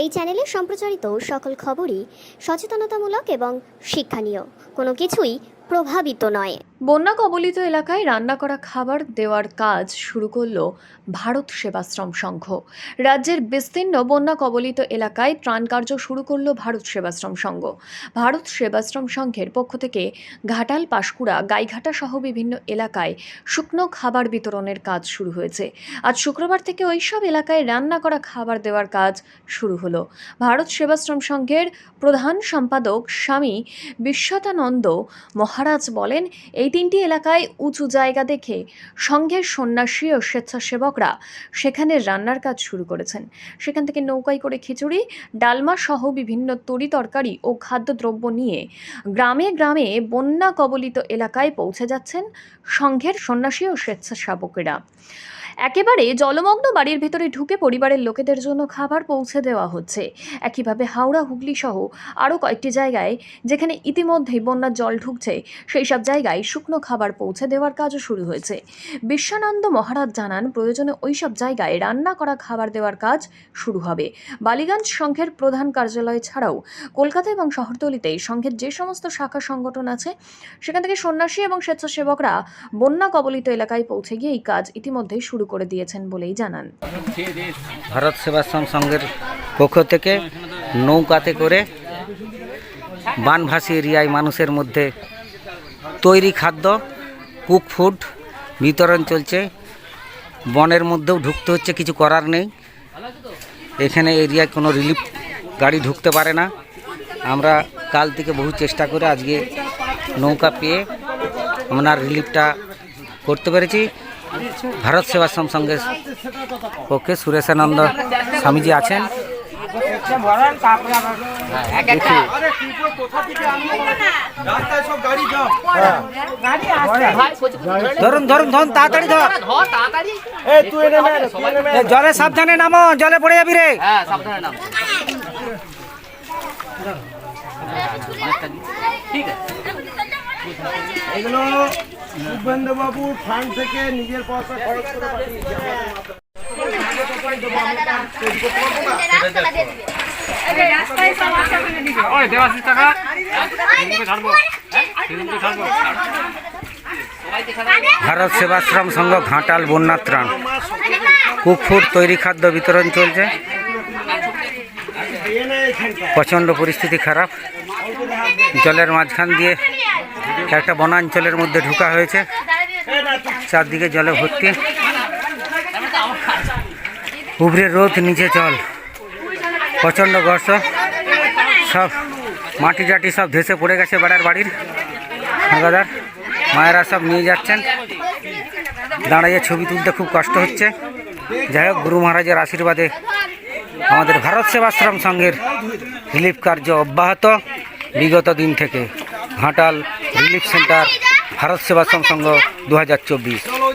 এই চ্যানেলে সম্প্রচারিত সকল খবরই সচেতনতামূলক এবং শিক্ষণীয়, কোনো কিছুই প্রভাবিত নয়। বন্যা কবলিত এলাকায় রান্না করা খাবার দেওয়ার কাজ শুরু করল ভারত সেবাশ্রম সংঘ। রাজ্যের বিস্তীর্ণ বন্যা কবলিত এলাকায় ত্রাণ কার্য শুরু করল ভারত সেবাশ্রম সংঘ। ভারত সেবাশ্রম সংঘের পক্ষ থেকে ঘাটাল, পাঁশকুড়া, গাইঘাটা সহ বিভিন্ন এলাকায় শুকনো খাবার বিতরণের কাজ শুরু হয়েছে। আজ শুক্রবার থেকে ওইসব এলাকায় রান্না করা খাবার দেওয়ার কাজ শুরু হলো। ভারত সেবাশ্রম সংঘের প্রধান সম্পাদক স্বামী বিশ্বতানন্দ মহারাজ বলেন, এই তিনটি এলাকায় উঁচু জায়গা দেখে সংঘের সন্ন্যাসী ও স্বেচ্ছাসেবকরা সেখানে রান্নার কাজ শুরু করেছেন। সেখান থেকে নৌকায় করে খিচুড়ি, ডালমা সহ বিভিন্ন তরি তরকারি ও খাদ্যদ্রব্য নিয়ে গ্রামে গ্রামে বন্যা কবলিত এলাকায় পৌঁছে যাচ্ছেন সংঘের সন্ন্যাসী ও স্বেচ্ছাসেবকেরা। একেবারে জলমগ্ন বাড়ির ভেতরে ঢুকে পরিবারের লোকেদের জন্য খাবার পৌঁছে দেওয়া হচ্ছে। একইভাবে হাওড়া, হুগলি সহ আরও কয়েকটি জায়গায় যেখানে ইতিমধ্যেই বন্যার জল ঢুকছে, সেই সব জায়গায় শুকনো খাবার পৌঁছে দেওয়ার কাজও শুরু হয়েছে। বিশ্বানন্দ মহারাজ জানান, প্রয়োজনে ওই সব জায়গায় রান্না করা খাবার দেওয়ার কাজ শুরু হবে। বালিগঞ্জ সংঘের প্রধান কার্যালয় ছাড়াও কলকাতা এবং শহরতলিতে সংঘের যে সমস্ত শাখা সংগঠন আছে, সেখান থেকে সন্ন্যাসী এবং স্বেচ্ছাসেবকরা বন্যা কবলিত এলাকায় পৌঁছে গিয়ে এই কাজ ইতিমধ্যেই শুরু করে দিয়েছেন বলেই জানান। ভারত সেবাশ্রম সংঘের পক্ষ থেকে নৌকাতে করে বানভাসী এরিয়ায় মানুষের মধ্যে তৈরি খাদ্য, কুক ফুড বিতরণ চলছে। বনের মধ্যেও ঢুকতে হচ্ছে, কিছু করার নেই। এখানে এরিয়ায় কোনো রিলিফ গাড়ি ঢুকতে পারে না। আমরা কাল থেকে বহু চেষ্টা করে আজকে নৌকা পেয়ে আমরা রিলিফটা করতে পেরেছি। ভারত সেবাশ্রম সংঘের পক্ষে সুরেশানন্দ স্বামীজি আছেন। ধরুন ধরুন ধরুন, তাড়াতাড়ি ধর, জলে সাবধানে নামো, জলে পড়ে যাবি রে। এগুলো শুভেন্দুবাবুর ফান্ড থেকে নিজের পয়সা খরচ করে পাঠিয়েছে। ভারত সেবাশ্রম সংঘ ঘাটাল বন্যা ত্রাণ, কুক ফুড তৈরি খাদ্য বিতরণ চলছে। প্রচণ্ড পরিস্থিতি খারাপ। জলের মাঝখান দিয়ে একটা বনাঞ্চলের মধ্যে ঢোকা হয়েছে, চারদিকে জলে ভর্তি। উপরে রোদ, নিচে জল, প্রচণ্ড গর্ষ, সব মাটি টাটি সব ধেসে পড়ে গেছে। বেড়ার বাড়ির দাদার মায়েরা সব নিয়ে যাচ্ছেন। দাঁড়িয়ে ছবি তুলতে খুব কষ্ট হচ্ছে। যাই হোক, গুরু মহারাজের আশীর্বাদে আমাদের ভারত সেবাশ্রম সংঘের রিলিফ কার্য অব্যাহত বিগত দিন থেকে। Ghatal relief centre, Bharat Sevashram Sangha 2024।